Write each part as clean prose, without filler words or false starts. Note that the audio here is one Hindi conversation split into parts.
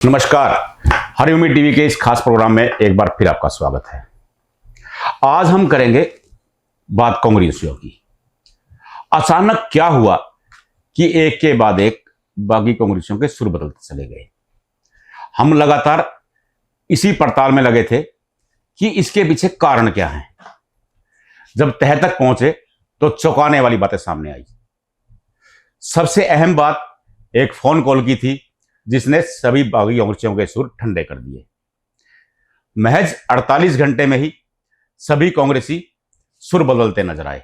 नमस्कार। हरिओमी टीवी के इस खास प्रोग्राम में एक बार फिर आपका स्वागत है। आज हम करेंगे बात कांग्रेसियों की। अचानक क्या हुआ कि एक के बाद एक बागी कांग्रेसियों के सुर बदलते चले गए। हम लगातार इसी पड़ताल में लगे थे कि इसके पीछे कारण क्या है। जब तह तक पहुंचे तो चौंकाने वाली बातें सामने आई। सबसे अहम बात एक फोन कॉल की थी जिसने सभी बागी कांग्रेसियों के सुर ठंडे कर दिए। महज 48 घंटे में ही सभी कांग्रेसी सुर बदलते नजर आए।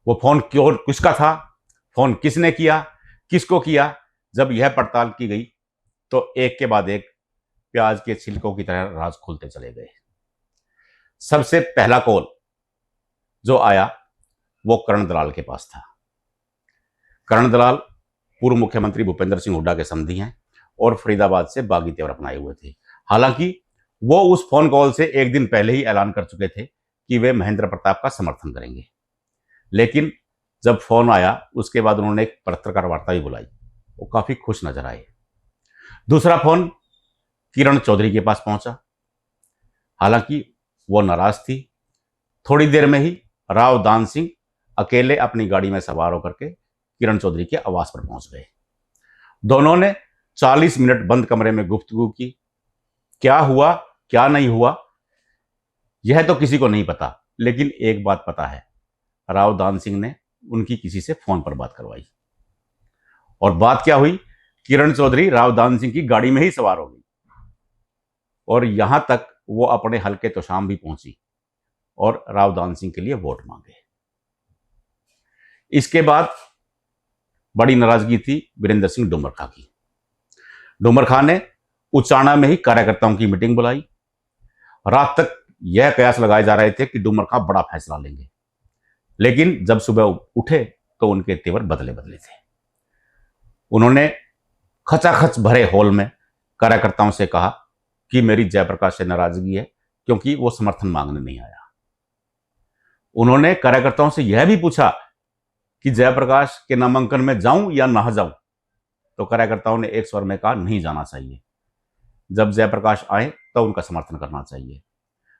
वो फोन क्यों, किसका था, फोन किसने किया, किसको किया, जब यह पड़ताल की गई तो एक के बाद एक प्याज के छिलकों की तरह राज खुलते चले गए। सबसे पहला कॉल जो आया वो करण दलाल के पास था। करण दलाल पूर्व मुख्यमंत्री भूपेंद्र सिंह हुड्डा के समधी हैं और फरीदाबाद से बागी तेवर अपनाए हुए थे। हालांकि वो उस फोन कॉल से एक दिन पहले ही ऐलान कर चुके थे कि वे महेंद्र प्रताप का समर्थन करेंगे, लेकिन जब फोन आया उसके बाद उन्होंने एक पत्रकार वार्ता भी बुलाई। वो काफी खुश नजर आए। दूसरा फोन किरण चौधरी के पास पहुंचा। हालांकि वो नाराज थी। थोड़ी देर में ही राव दान सिंह अकेले अपनी गाड़ी में सवार होकर के किरण चौधरी के आवास पर पहुंच गए। दोनों ने 40 मिनट बंद कमरे में गुफ्तगू की। क्या हुआ क्या नहीं हुआ यह तो किसी को नहीं पता, लेकिन एक बात पता है, राव दान सिंह ने उनकी किसी से फोन पर बात करवाई। और बात क्या हुई, किरण चौधरी राव दान सिंह की गाड़ी में ही सवार हो गई और यहां तक वो अपने हल्के तोशाम भी पहुंची और राव दान सिंह के लिए वोट मांगे। इसके बाद बड़ी नाराजगी थी वीरेंद्र सिंह डुमरखा की। डुमरखा ने उचाना में ही कार्यकर्ताओं की मीटिंग बुलाई। रात तक यह कयास लगाए जा रहे थे कि डुमरखा बड़ा फैसला लेंगे, लेकिन जब सुबह उठे तो उनके तेवर बदले बदले थे। उन्होंने खचाखच भरे हॉल में कार्यकर्ताओं से कहा कि मेरी जयप्रकाश से नाराजगी है क्योंकि वो समर्थन मांगने नहीं आया। उन्होंने कार्यकर्ताओं से यह भी पूछा कि जयप्रकाश के नामांकन में जाऊं या ना जाऊं, तो कार्यकर्ताओं ने एक स्वर में कहा नहीं जाना चाहिए। जब जयप्रकाश आए तो उनका समर्थन करना चाहिए।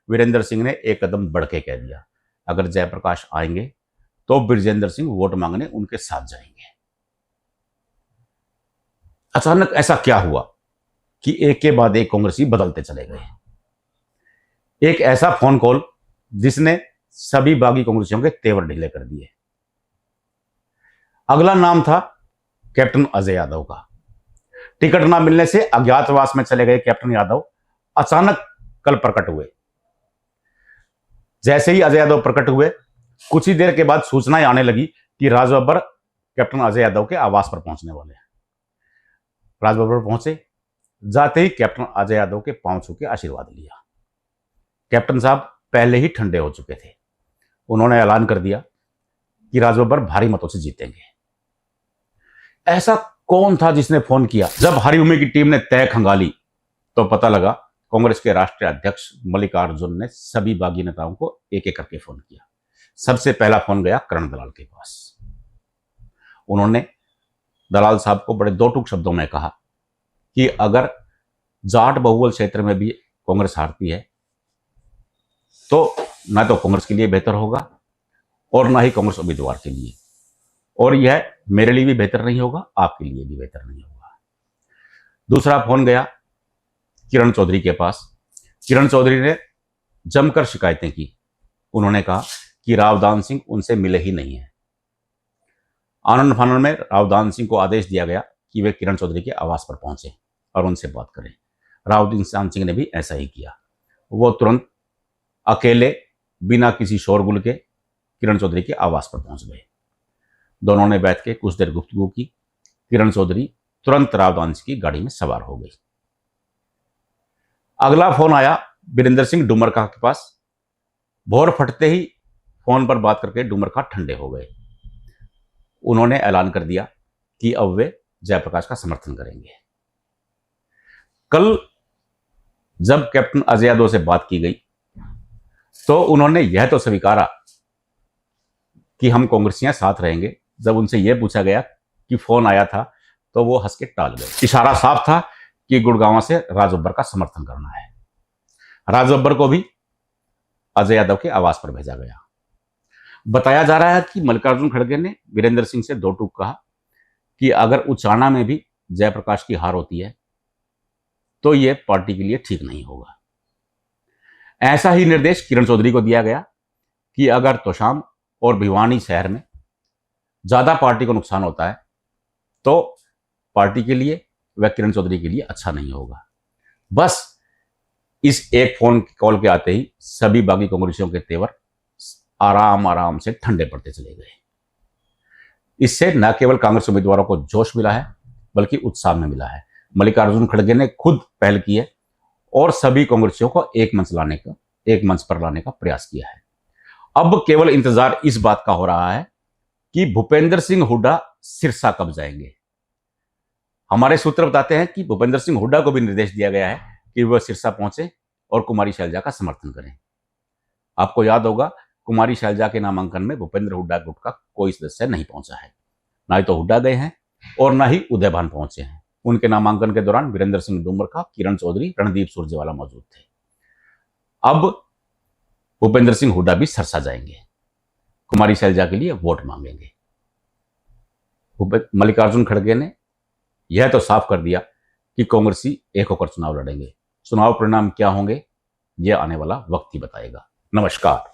वीरेंद्र सिंह ने एक कदम बढ़ के कह दिया, अगर जयप्रकाश आएंगे तो बृजेंद्र सिंह वोट मांगने उनके साथ जाएंगे। अचानक ऐसा क्या हुआ कि एक के बाद एक कांग्रेसी बदलते चले गए। एक ऐसा फोन कॉल जिसने सभी बागी कांग्रेसियों के तेवर ढीले कर दिए। अगला नाम था कैप्टन अजय यादव का। टिकट ना मिलने से अज्ञातवास में चले गए कैप्टन यादव अचानक कल प्रकट हुए। जैसे ही अजय यादव प्रकट हुए, कुछ ही देर के बाद सूचनाएं आने लगी कि राजबब्बर कैप्टन अजय यादव के आवास पर पहुंचने वाले हैं। राजबब्बर पहुंचे, जाते ही कैप्टन अजय यादव के पांव छू के आशीर्वाद लिया। कैप्टन साहब पहले ही ठंडे हो चुके थे। उन्होंने ऐलान कर दिया कि राजबब्बर भारी मतों से जीतेंगे। ऐसा कौन था जिसने फोन किया? जब हरिओमी की टीम ने तय खंगाली तो पता लगा कांग्रेस के राष्ट्रीय अध्यक्ष मल्लिकार्जुन ने सभी बागी नेताओं को एक एक करके फोन किया। सबसे पहला फोन गया करण दलाल के पास। उन्होंने दलाल साहब को बड़े दो टूक शब्दों में कहा कि अगर जाट बहुबल क्षेत्र में भी कांग्रेस हारती है तो ना तो कांग्रेस के लिए बेहतर होगा और ना ही कांग्रेस उम्मीदवार के लिए, और यह मेरे लिए भी बेहतर नहीं होगा, आपके लिए भी बेहतर नहीं होगा। दूसरा फोन गया किरण चौधरी के पास। किरण चौधरी ने जमकर शिकायतें की। उन्होंने कहा कि रावदान सिंह उनसे मिले ही नहीं है। आनंद फानन में रावदान सिंह को आदेश दिया गया कि वे किरण चौधरी के आवास पर पहुंचे और उनसे बात करें। रावदान सिंह ने भी ऐसा ही किया। वो तुरंत अकेले बिना किसी शोरगुल के किरण चौधरी के आवास पर पहुंच गए। दोनों ने बैठ के कुछ देर गुफ्तगू की। किरण चौधरी तुरंत रावदान सिंह की गाड़ी में सवार हो गई। अगला फोन आया वीरेंद्र सिंह डुमरखा के पास। भोर फटते ही फोन पर बात करके डुमरखा ठंडे हो गए। उन्होंने ऐलान कर दिया कि अब वे जयप्रकाश का समर्थन करेंगे। कल जब कैप्टन अजय यादव से बात की गई तो उन्होंने यह तो स्वीकारा कि हम कांग्रेसियां साथ रहेंगे। जब उनसे यह पूछा गया कि फोन आया था तो वो हंस के टाल गए। इशारा साफ था कि गुड़गांव से राज बब्बर का समर्थन करना है। राज बब्बर को भी अजय यादव के आवास पर भेजा गया। बताया जा रहा है कि मल्लिकार्जुन खड़गे ने वीरेंद्र सिंह से दो टूक कहा कि अगर उचाना में भी जयप्रकाश की हार होती है तो यह पार्टी के लिए ठीक नहीं होगा। ऐसा ही निर्देश किरण चौधरी को दिया गया कि अगर तोशाम और भिवानी शहर में ज्यादा पार्टी को नुकसान होता है तो पार्टी के लिए व किरण चौधरी के लिए अच्छा नहीं होगा। बस इस एक फोन कॉल के आते ही सभी बागी कांग्रेसियों के तेवर आराम आराम से ठंडे पड़ते चले गए। इससे न केवल कांग्रेस उम्मीदवारों को जोश मिला है बल्कि उत्साह में मिला है। मल्लिकार्जुन खड़गे ने खुद पहल की है और सभी कांग्रेसियों को एक मंच पर लाने का प्रयास किया है। अब केवल इंतजार इस बात का हो रहा है कि भूपेंद्र सिंह हुड्डा सिरसा कब जाएंगे। हमारे सूत्र बताते हैं कि भूपेंद्र सिंह हुड्डा को भी निर्देश दिया गया है कि वह सिरसा पहुंचे और कुमारी शैलजा का समर्थन करें। आपको याद होगा कुमारी शैलजा के नामांकन में भूपेंद्र हुड्डा गुट का कोई सदस्य नहीं पहुंचा है। ना ही तो हुड्डा गए हैं और ना ही उदयभान पहुंचे हैं। उनके नामांकन के दौरान वीरेंद्र सिंह डूमरखा, किरण चौधरी, रणदीप सुरजेवाला मौजूद थे। अब भूपेंद्र सिंह हुड्डा भी सरसा जाएंगे, कुमारी शैलजा के लिए वोट मांगेंगे। मल्लिकार्जुन खड़गे ने यह तो साफ कर दिया कि कांग्रेसी एक होकर चुनाव लड़ेंगे। चुनाव परिणाम क्या होंगे यह आने वाला वक्त ही बताएगा। नमस्कार।